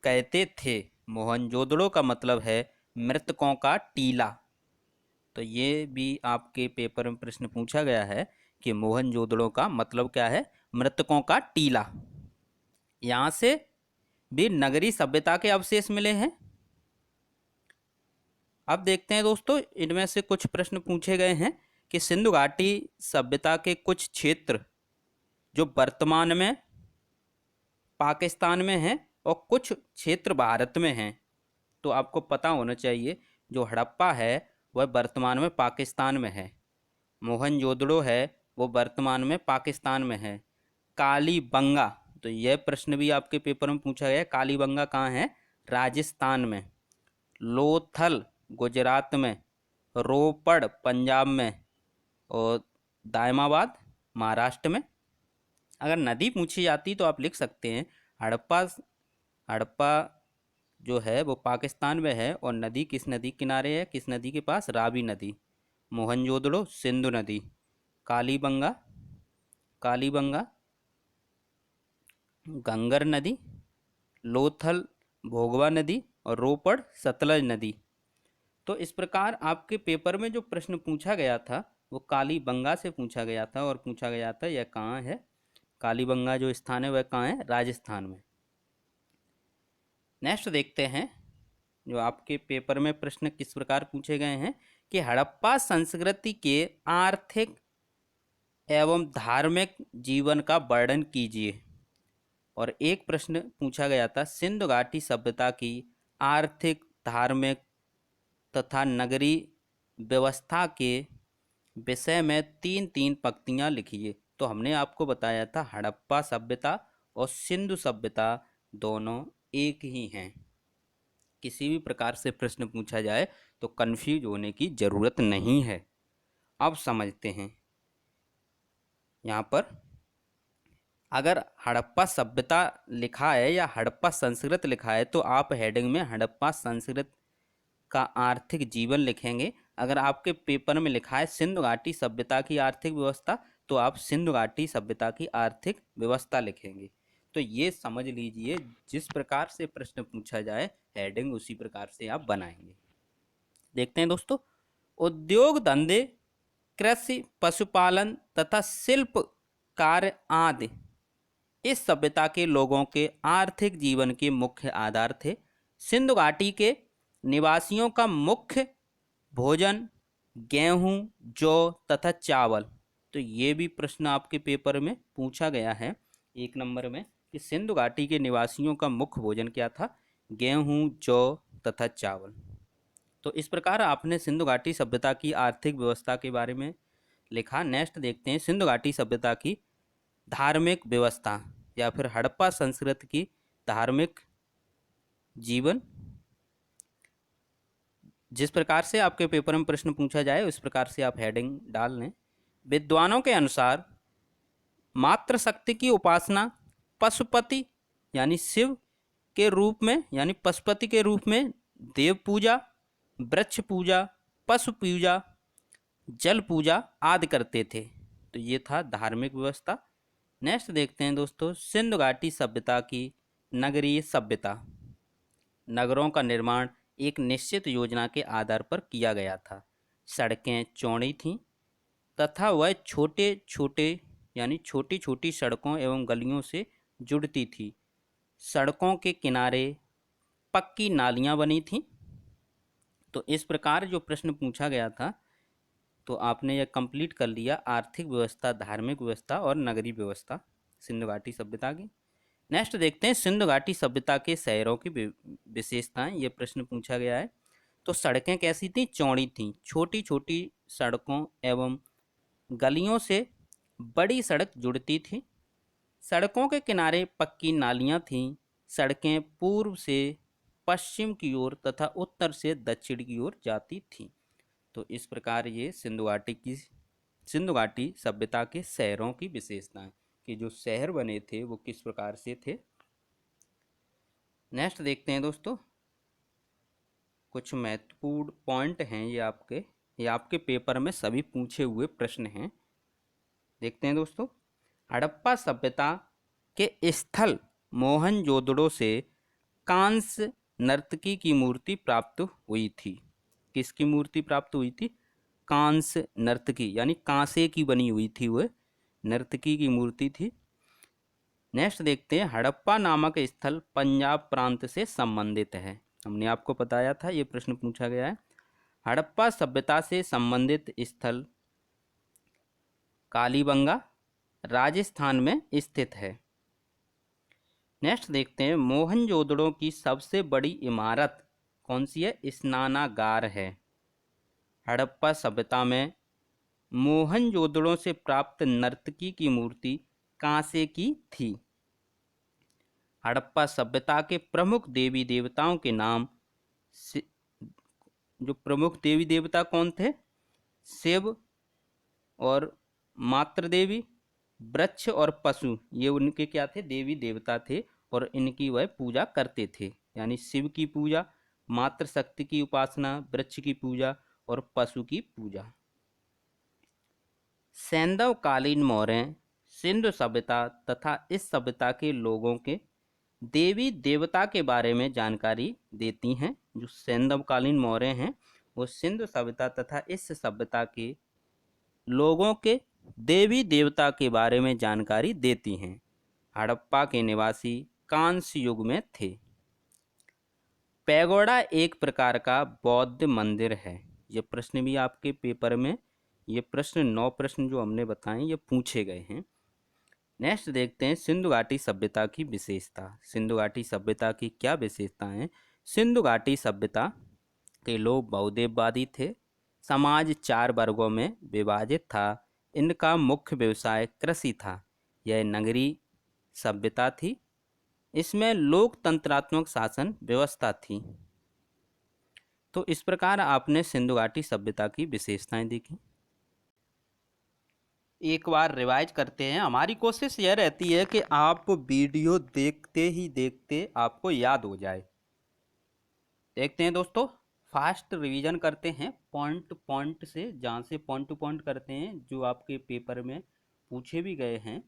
कहते थे। मोहनजोदड़ो का मतलब है मृतकों का टीला। तो ये भी आपके पेपर में प्रश्न पूछा गया है कि मोहनजोदड़ो का मतलब क्या है? मृतकों का टीला। यहाँ से भी नगरीय सभ्यता के अवशेष मिले हैं। अब देखते हैं दोस्तों, इनमें से कुछ प्रश्न पूछे गए हैं कि सिंधु घाटी सभ्यता के कुछ क्षेत्र जो वर्तमान में पाकिस्तान में हैं और कुछ क्षेत्र भारत में हैं। तो आपको पता होना चाहिए, जो हड़प्पा है वह वर्तमान में पाकिस्तान में है। मोहनजोदड़ो है वो वर्तमान में पाकिस्तान में है। कालीबंगा, तो यह प्रश्न भी आपके पेपर में पूछा गया है, कालीबंगा कहाँ है? राजस्थान में। लोथल गुजरात में, रोपड़ पंजाब में और दायमाबाद महाराष्ट्र में। अगर नदी पूछी जाती तो आप लिख सकते हैं हड़प्पा जो है वो पाकिस्तान में है और नदी किस नदी किनारे है? किस नदी के पास? रावी नदी। मोहनजोदड़ो सिंधु नदी। कालीबंगा गंगर नदी। लोथल भोगवा नदी और रोपड़ सतलज नदी। तो इस प्रकार आपके पेपर में जो प्रश्न पूछा गया था वो कालीबंगा से पूछा गया था और पूछा गया था यह कहाँ है? कालीबंगा जो स्थान है वह कहाँ है? राजस्थान में। नेक्स्ट देखते हैं, जो आपके पेपर में प्रश्न किस प्रकार पूछे गए हैं कि हड़प्पा संस्कृति के आर्थिक एवं धार्मिक जीवन का वर्णन कीजिए। और एक प्रश्न पूछा गया था सिंधु घाटी सभ्यता की आर्थिक, धार्मिक तथा नगरीय व्यवस्था के विषय में 3-3 पंक्तियाँ लिखिए। तो हमने आपको बताया था हड़प्पा सभ्यता और सिंधु सभ्यता दोनों एक ही हैं। किसी भी प्रकार से प्रश्न पूछा जाए तो कंफ्यूज होने की ज़रूरत नहीं है। अब समझते हैं, यहाँ पर अगर हड़प्पा सभ्यता लिखा है या हड़प्पा संस्कृत लिखा है तो आप हेडिंग में हड़प्पा संस्कृत का आर्थिक जीवन लिखेंगे। अगर आपके पेपर में लिखा है सिंधु घाटी सभ्यता की आर्थिक व्यवस्था तो आप सिंधु घाटी सभ्यता की आर्थिक व्यवस्था लिखेंगे। तो ये समझ लीजिए, जिस प्रकार से प्रश्न पूछा जाए हेडिंग उसी प्रकार से आप बनाएंगे। देखते हैं दोस्तों, उद्योग धंधे, कृषि, पशुपालन तथा शिल्प कार्य आदि इस सभ्यता के लोगों के आर्थिक जीवन के मुख्य आधार थे। सिंधु घाटी के निवासियों का मुख्य भोजन गेहूं, जौ तथा चावल। तो ये भी प्रश्न आपके पेपर में पूछा गया है 1 नंबर में कि सिंधु घाटी के निवासियों का मुख्य भोजन क्या था? गेहूं, जौ तथा चावल। तो इस प्रकार आपने सिंधु घाटी सभ्यता की आर्थिक व्यवस्था के बारे में लिखा। नेक्स्ट देखते हैं सिंधु घाटी सभ्यता की धार्मिक व्यवस्था या फिर हड़प्पा संस्कृति की धार्मिक जिस प्रकार से आपके पेपर में प्रश्न पूछा जाए उस प्रकार से आप हेडिंग डाल लें। विद्वानों के अनुसार मातृशक्ति की उपासना पशुपति यानी शिव के रूप में यानी पशुपति के रूप में देव पूजा, वृक्ष पूजा, पशु पूजा, जल पूजा आदि करते थे। तो ये था धार्मिक व्यवस्था। नेक्स्ट देखते हैं दोस्तों, सिंधु घाटी सभ्यता की नगरीय सभ्यता। नगरों का निर्माण एक निश्चित योजना के आधार पर किया गया था। सड़कें चौड़ी थीं तथा वह छोटे छोटे यानी छोटी छोटी सड़कों एवं गलियों से जुड़ती थी। सड़कों के किनारे पक्की नालियां बनी थीं। तो इस प्रकार जो प्रश्न पूछा गया था तो आपने यह कंप्लीट कर लिया, आर्थिक व्यवस्था, धार्मिक व्यवस्था और नगरीय व्यवस्था सिंधु घाटी सभ्यता की। नेक्स्ट देखते हैं सिंधु घाटी सभ्यता के शहरों की विशेषताएं। ये प्रश्न पूछा गया है। तो सड़कें कैसी थीं? चौड़ी थीं। छोटी छोटी सड़कों एवं गलियों से बड़ी सड़क जुड़ती थी। सड़कों के किनारे पक्की नालियां थीं। सड़कें पूर्व से पश्चिम की ओर तथा उत्तर से दक्षिण की ओर जाती थीं। तो इस प्रकार ये सिंधु घाटी सभ्यता के शहरों की विशेषताएं कि जो शहर बने थे वो किस प्रकार से थे। नेक्स्ट देखते हैं दोस्तों, कुछ महत्वपूर्ण पॉइंट हैं ये आपके पेपर में सभी पूछे हुए प्रश्न हैं। देखते हैं दोस्तों, हड़प्पा सभ्यता के स्थल मोहनजोदड़ो से कांस्य नर्तकी की मूर्ति प्राप्त हुई थी। किसकी मूर्ति प्राप्त हुई थी? कांस्य नर्तकी यानी कांसे की बनी हुई थी, वह नर्तकी की मूर्ति थी। नेक्स्ट देखते हैं, हड़प्पा नामक स्थल पंजाब प्रांत से संबंधित है। हमने आपको बताया था, ये प्रश्न पूछा गया है। हड़प्पा सभ्यता से संबंधित स्थल कालीबंगा राजस्थान में स्थित है। नेक्स्ट देखते हैं, मोहनजोदड़ो की सबसे बड़ी इमारत कौन सी है? स्नानागार है। हड़प्पा सभ्यता में मोहनजोदड़ो से प्राप्त नर्तकी की मूर्ति कांसे की थी। हड़प्पा सभ्यता के प्रमुख देवी देवताओं के नाम, जो प्रमुख देवी देवता कौन थे? शिव और मातृ देवी, वृक्ष और पशु, ये उनके क्या थे? देवी देवता थे और इनकी वह पूजा करते थे। यानी शिव की पूजा, मातृशक्ति की उपासना, वृक्ष की पूजा और पशु की पूजा। सैंधवकालीन मौर्य सिंधु सभ्यता तथा इस सभ्यता के लोगों के देवी देवता के बारे में जानकारी देती हैं। जो सैंधवकालीन मौर्य हैं वो सिंधु सभ्यता तथा इस सभ्यता के लोगों के देवी देवता के बारे में जानकारी देती हैं। हड़प्पा के निवासी कांस्य युग में थे। पैगोडा एक प्रकार का बौद्ध मंदिर है। ये प्रश्न भी आपके पेपर में, ये प्रश्न 9 प्रश्न जो हमने बताए ये पूछे गए हैं। नेक्स्ट देखते हैं, सिंधु घाटी सभ्यता की विशेषता। सिंधु घाटी सभ्यता की क्या विशेषता है? सिंधु घाटी सभ्यता के लोग बहुदेववादी थे। समाज 4 वर्गों में विभाजित था। इनका मुख्य व्यवसाय कृषि था। यह नगरीय सभ्यता थी। इसमें लोकतंत्रात्मक शासन व्यवस्था थी। तो इस प्रकार आपने सिंधु घाटी सभ्यता की विशेषताएं देखी। एक बार रिवाइज करते हैं। हमारी कोशिश यह रहती है कि आप वीडियो देखते ही देखते आपको याद हो जाए। देखते हैं दोस्तों, फास्ट रिवीजन करते हैं पॉइंट पॉइंट से, जहाँ से पॉइंट टू पॉइंट करते हैं जो आपके पेपर में पूछे भी गए हैं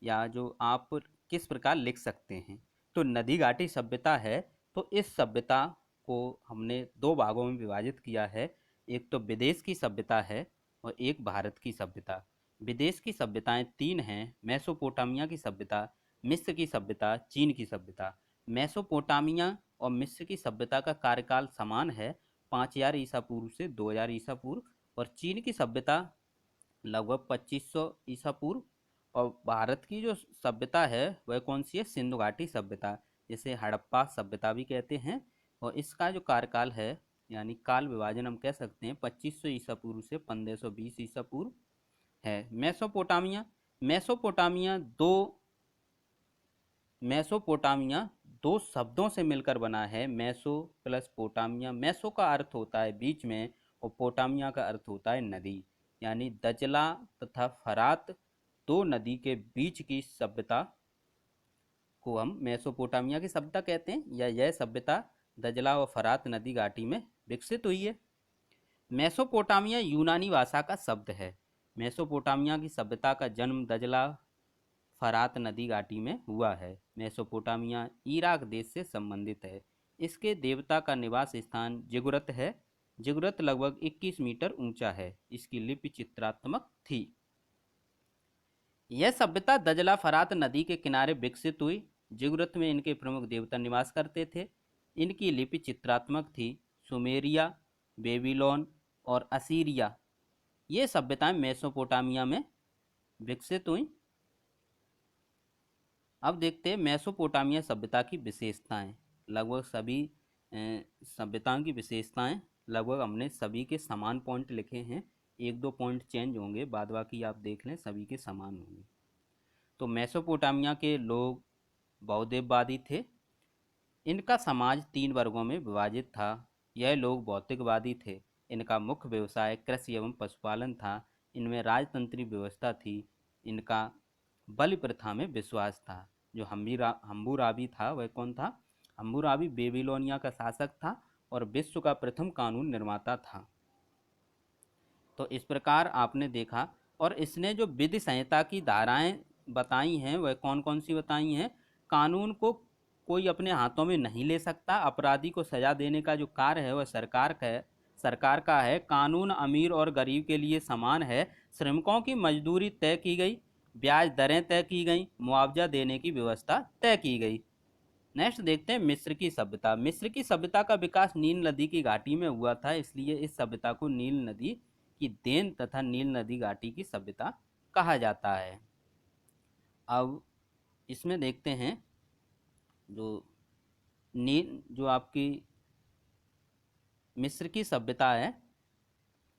या जो आप किस प्रकार लिख सकते हैं। तो नदी घाटी सभ्यता है, तो इस सभ्यता को हमने 2 भागों में विभाजित किया है। एक तो विदेश की सभ्यता है और एक भारत की सभ्यता। विदेश की सभ्यताएं 3 हैं, मेसोपोटामिया की सभ्यता, मिस्र की सभ्यता, चीन की सभ्यता। मेसोपोटामिया और मिस्र की सभ्यता का कार्यकाल समान है, 5000 ईसा पूर्व से 2000 ईसा पूर्व, और चीन की सभ्यता लगभग 2500 ईसा पूर्व। और भारत की जो सभ्यता है वह कौन सी है? सिंधु घाटी सभ्यता, जिसे हड़प्पा सभ्यता भी कहते हैं। और इसका जो कार्यकाल है यानी काल विभाजन हम कह सकते हैं 2500 ईसा पूर्व से 1520 ईसा पूर्व है। मेसोपोटामिया दो शब्दों से मिलकर बना है, मेसो प्लस पोटामिया। मेसो का अर्थ होता है बीच में और पोटामिया का अर्थ होता है नदी, यानी दजला तथा फरात दो नदी के बीच की सभ्यता को हम मेसोपोटामिया की सभ्यता कहते हैं, या यह सभ्यता दजला व फरात नदी घाटी में विकसित हुई है। मेसोपोटामिया यूनानी भाषा का शब्द है। मेसोपोटामिया की सभ्यता का जन्म दजला फरात नदी घाटी में हुआ है। मेसोपोटामिया इराक देश से संबंधित है। इसके देवता का निवास स्थान जिगुरत है। जिगुरत लगभग 21 मीटर ऊंचा है। इसकी लिपि चित्रात्मक थी। यह सभ्यता दजला फरात नदी के किनारे विकसित हुई। जिगुरत में इनके प्रमुख देवता निवास करते थे। इनकी लिपि चित्रात्मक थी। सुमेरिया, बेबीलोन और असीरिया, ये सभ्यताएं मेसोपोटामिया में विकसित हुई। अब देखते हैं मेसोपोटामिया सभ्यता की विशेषताएं। लगभग सभी सभ्यताओं की विशेषताएं लगभग हमने सभी के समान पॉइंट लिखे हैं। एक दो पॉइंट चेंज होंगे, बाद बाकी आप देख लें, सभी के समान होंगे। तो मेसोपोटामिया के लोग बहुदेववादी थे। इनका समाज 3 वर्गों में विभाजित था। यह लोग भौतिकवादी थे। इनका मुख्य व्यवसाय कृषि एवं पशुपालन था। इनमें राजतंत्री व्यवस्था थी। इनका बलि प्रथा में विश्वास था। जो हम्बुराबी था, वह कौन था? हम्बुराबी बेबीलोनिया का शासक था और विश्व का प्रथम कानून निर्माता था। तो इस प्रकार आपने देखा। और इसने जो विधि संहिता की धाराएं बताई हैं, वह कौन कौन सी बताई हैं? कानून को कोई अपने हाथों में नहीं ले सकता। अपराधी को सजा देने का जो कार्य है वह सरकार का है। कानून अमीर और गरीब के लिए समान है। श्रमिकों की मजदूरी तय की गई, ब्याज दरें तय की गई, मुआवजा देने की व्यवस्था तय की गई। नेक्स्ट देखते हैं मिस्र की सभ्यता। मिस्र की सभ्यता का विकास नील नदी की घाटी में हुआ था, इसलिए इस सभ्यता को नील नदी की देन तथा नील नदी घाटी की सभ्यता कहा जाता है। अब इसमें देखते हैं जो आपकी मिस्र की सभ्यता है,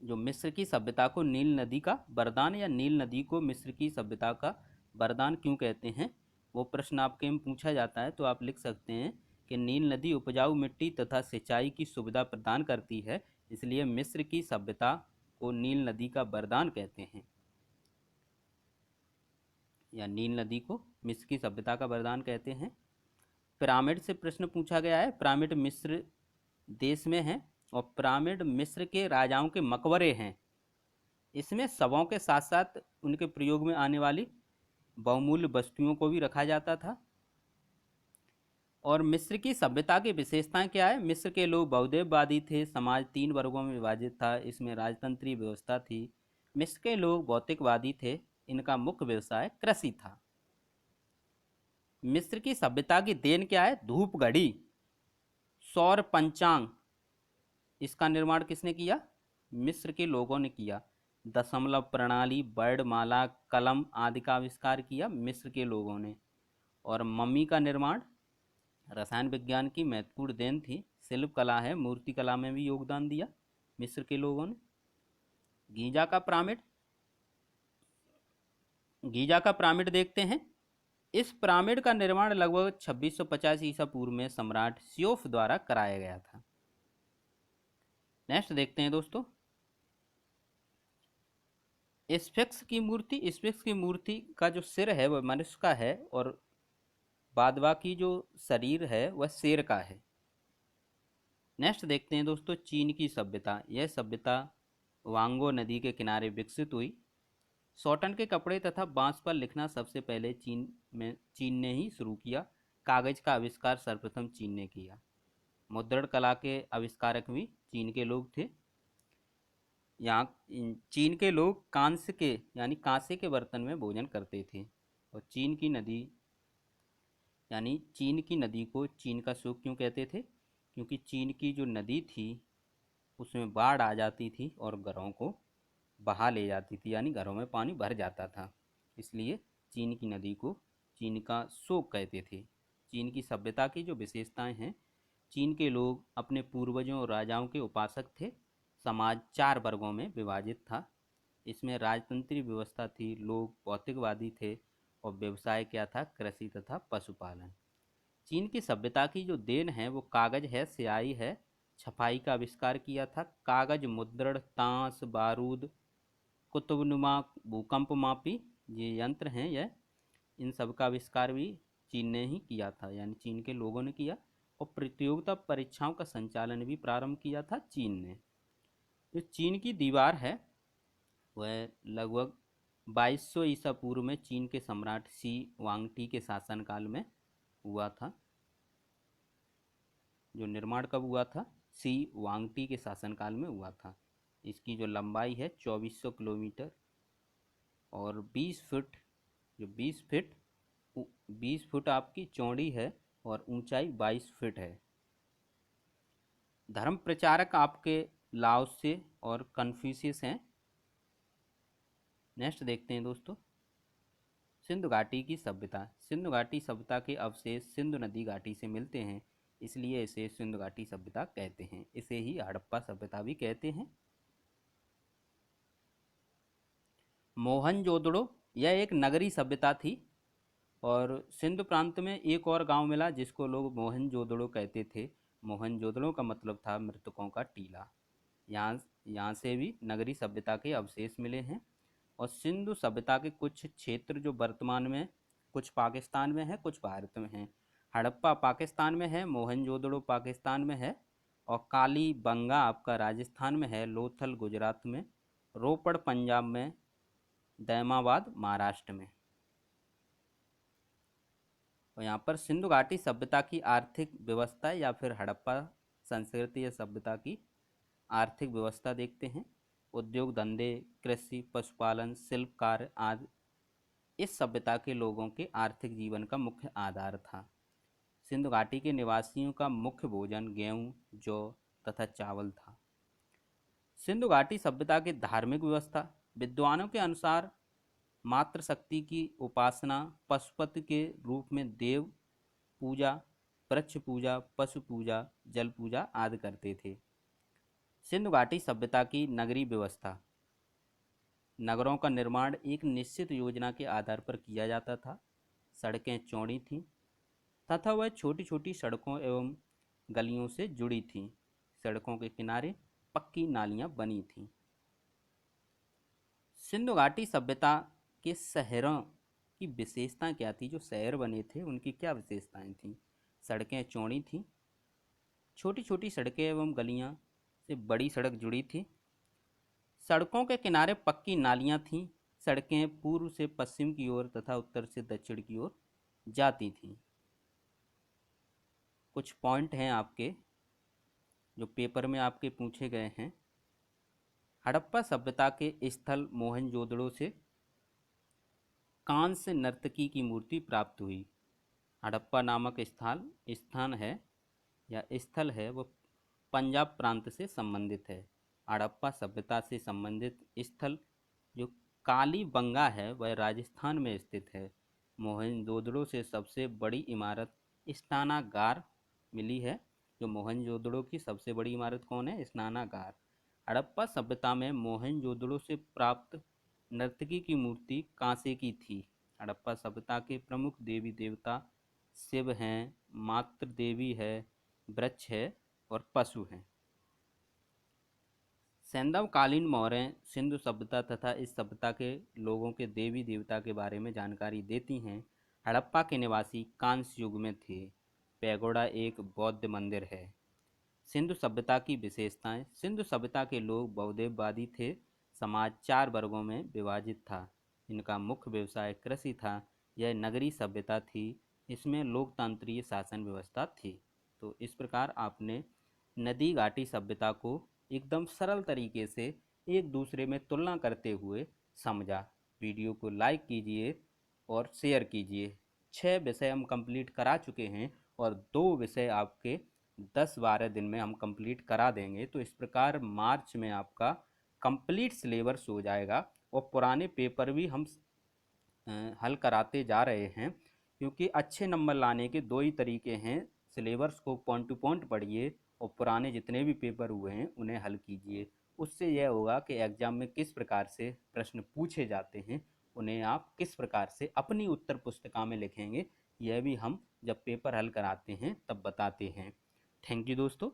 जो मिस्र की सभ्यता को नील नदी का वरदान या नील नदी को मिस्र की सभ्यता का वरदान क्यों कहते हैं, वो प्रश्न आपके में पूछा जाता है। तो आप लिख सकते हैं कि नील नदी उपजाऊ मिट्टी तथा सिंचाई की सुविधा प्रदान करती है, इसलिए मिस्र की सभ्यता को नील नदी का वरदान कहते हैं, या नील नदी को मिस्र की सभ्यता का वरदान कहते हैं। पिरामिड से प्रश्न पूछा गया है। पिरामिड मिस्र देश में है और पिरामिड मिस्र के राजाओं के मकबरे हैं। इसमें शवों के साथ साथ उनके प्रयोग में आने वाली बहुमूल्य वस्तुओं को भी रखा जाता था। और मिस्र की सभ्यता की विशेषताएं क्या है? मिस्र के लोग बहुदेववादी थे। समाज 3 वर्गों में विभाजित था। इसमें राजतंत्री व्यवस्था थी। मिस्र के लोग भौतिकवादी थे। इनका मुख्य व्यवसाय कृषि था। मिस्र की सभ्यता की देन क्या है? धूप घड़ी, सौर पंचांग, इसका निर्माण किसने किया? मिस्र के लोगों ने किया। दशमलव प्रणाली, वर्णमाला, कलम आदि का आविष्कार किया मिस्र के लोगों ने। और मम्मी का निर्माण रसायन विज्ञान की महत्वपूर्ण देन थी। शिल्प कला है, मूर्ति कला में भी योगदान दिया मिस्र के लोगों ने। गीजा का पिरामिड, गीजा का पिरामिड देखते हैं। इस पिरामिड का निर्माण लगभग 2650 ईसा पूर्व में सम्राट सियोफ द्वारा कराया गया था। नेक्स्ट देखते हैं दोस्तों स्फिंक्स की मूर्ति। स्फिंक्स की मूर्ति का जो सिर है वह मनुष्य का है और बाद बाकी जो शरीर है वह शेर का है। नेक्स्ट देखते हैं दोस्तों चीन की सभ्यता। यह सभ्यता वांगो नदी के किनारे विकसित हुई। सॉटन के कपड़े तथा बांस पर लिखना सबसे पहले चीन ने ही शुरू किया। कागज का आविष्कार सर्वप्रथम चीन ने किया। मुद्रण कला के आविष्कारक भी चीन के लोग थे। यहाँ चीन के लोग कांस्य के यानी कांसे के बर्तन में भोजन करते थे। और चीन की नदी को चीन का सुख क्यों कहते थे? क्योंकि चीन की जो नदी थी उसमें बाढ़ आ जाती थी और घरों को बहा ले जाती थी, यानी घरों में पानी भर जाता था। इसलिए चीन की नदी को चीन का शोक कहते थे। चीन की सभ्यता की जो विशेषताएं हैं, चीन के लोग अपने पूर्वजों और राजाओं के उपासक थे। समाज 4 वर्गों में विभाजित था। इसमें राजतंत्री व्यवस्था थी, लोग भौतिकवादी थे और व्यवसाय क्या था? कृषि तथा पशुपालन। चीन की सभ्यता की जो देन है वो कागज है, स्याही है, छपाई का आविष्कार किया था। कागज, मुद्रण, ताश, बारूद, कुतुबनुमा, भूकंप मापी ये यंत्र हैं, यह इन सब का आविष्कार भी चीन ने ही किया था, यानी चीन के लोगों ने किया। और प्रतियोगिता परीक्षाओं का संचालन भी प्रारंभ किया था चीन ने। जो चीन की दीवार है वह लगभग 2200 ईसा पूर्व में चीन के सम्राट शी वांगटी के शासनकाल में हुआ था। जो निर्माण कब हुआ था? शी वांगटी के शासनकाल में हुआ था। इसकी जो लंबाई है 2400 किलोमीटर और 20 फुट, जो 20 फुट आपकी चौड़ी है और ऊंचाई 22 फुट है। धर्म प्रचारक आपके लाओसे और कन्फ्यूशियस हैं। नेक्स्ट देखते हैं दोस्तों, सिंधु घाटी की सभ्यता। सिंधु घाटी सभ्यता के अवशेष सिंधु नदी घाटी से मिलते हैं, इसलिए इसे सिंधु घाटी सभ्यता कहते हैं। इसे ही हड़प्पा सभ्यता भी कहते हैं। मोहनजोदड़ो यह एक नगरी सभ्यता थी और सिंधु प्रांत में एक और गांव मिला जिसको लोग मोहनजोदड़ो कहते थे। मोहनजोदड़ो का मतलब था मृतकों का टीला। यहाँ से भी नगरी सभ्यता के अवशेष मिले हैं। और सिंधु सभ्यता के कुछ क्षेत्र जो वर्तमान में कुछ पाकिस्तान में है, कुछ भारत में है। हड़प्पा पाकिस्तान में है, मोहनजोदड़ो पाकिस्तान में है, और काली बंगा आपका राजस्थान में है, लोथल गुजरात में, रोपड़ पंजाब में, दैमाबाद महाराष्ट्र में। और यहाँ पर सिंधु घाटी सभ्यता की आर्थिक व्यवस्था या फिर हड़प्पा संस्कृति या सभ्यता की आर्थिक व्यवस्था देखते हैं। उद्योग धंधे, कृषि, पशुपालन, शिल्प कार्य आदि इस सभ्यता के लोगों के आर्थिक जीवन का मुख्य आधार था। सिंधु घाटी के निवासियों का मुख्य भोजन गेहूं, जौ तथा चावल था। सिंधु घाटी सभ्यता की धार्मिक व्यवस्था। विद्वानों के अनुसार मातृशक्ति की उपासना, पशुपति के रूप में देव पूजा, वृक्ष पूजा, पशु पूजा, जल पूजा आदि करते थे। सिंधु घाटी सभ्यता की नगरी व्यवस्था। नगरों का निर्माण एक निश्चित योजना के आधार पर किया जाता था। सड़कें चौड़ी थीं तथा वह छोटी छोटी सड़कों एवं गलियों से जुड़ी थीं। सड़कों के किनारे पक्की नालियां बनी थीं। सिंधु घाटी सभ्यता के शहरों की विशेषताएं क्या थी? जो शहर बने थे उनकी क्या विशेषताएं थीं? सड़कें चौड़ी थीं, छोटी छोटी सड़कें एवं गलियां से बड़ी सड़क जुड़ी थी। सड़कों के किनारे पक्की नालियां थीं। सड़कें पूर्व से पश्चिम की ओर तथा उत्तर से दक्षिण की ओर जाती थीं। कुछ पॉइंट हैं आपके जो पेपर में आपके पूछे गए हैं। हड़प्पा सभ्यता के स्थल मोहनजोदड़ो से कांस्य नर्तकी की मूर्ति प्राप्त हुई। हड़प्पा नामक स्थान है या स्थल है वो पंजाब प्रांत से संबंधित है। हड़प्पा सभ्यता से संबंधित स्थल जो कालीबंगा है वह राजस्थान में स्थित है। मोहनजोदड़ो से सबसे बड़ी इमारत स्नानागार मिली है। जो मोहनजोदड़ो की सबसे बड़ी इमारत कौन है? स्नानागार। हड़प्पा सभ्यता में मोहनजोदड़ो से प्राप्त नर्तकी की मूर्ति कांसे की थी। हड़प्पा सभ्यता के प्रमुख देवी देवता शिव हैं, मातृ देवी है, वृक्ष है और पशु हैं। सैंधवकालीन मौर्य सिंधु सभ्यता तथा इस सभ्यता के लोगों के देवी देवता के बारे में जानकारी देती हैं। हड़प्पा के निवासी कांस्य युग में थे। पैगोडा एक बौद्ध मंदिर है। सिंधु सभ्यता की विशेषताएं। सिंधु सभ्यता के लोग बहुदेववादी थे। समाज 4 वर्गों में विभाजित था। इनका मुख्य व्यवसाय कृषि था। यह नगरी सभ्यता थी। इसमें लोकतांत्रिक शासन व्यवस्था थी। तो इस प्रकार आपने नदी घाटी सभ्यता को एकदम सरल तरीके से एक दूसरे में तुलना करते हुए समझा। वीडियो को लाइक कीजिए और शेयर कीजिए। 6 विषय हम कंप्लीट करा चुके हैं और 2 विषय आपके 10-12 दिन में हम कंप्लीट करा देंगे। तो इस प्रकार मार्च में आपका कंप्लीट सिलेबस हो जाएगा और पुराने पेपर भी हम हल कराते जा रहे हैं, क्योंकि अच्छे नंबर लाने के 2 ही तरीके हैं। सिलेबस को पॉइंट टू पॉइंट पढ़िए और पुराने जितने भी पेपर हुए हैं उन्हें हल कीजिए। उससे यह होगा कि एग्ज़ाम में किस प्रकार से प्रश्न पूछे जाते हैं उन्हें आप किस प्रकार से अपनी उत्तर पुस्तिका में लिखेंगे, यह भी हम जब पेपर हल कराते हैं तब बताते हैं। थैंक यू दोस्तों।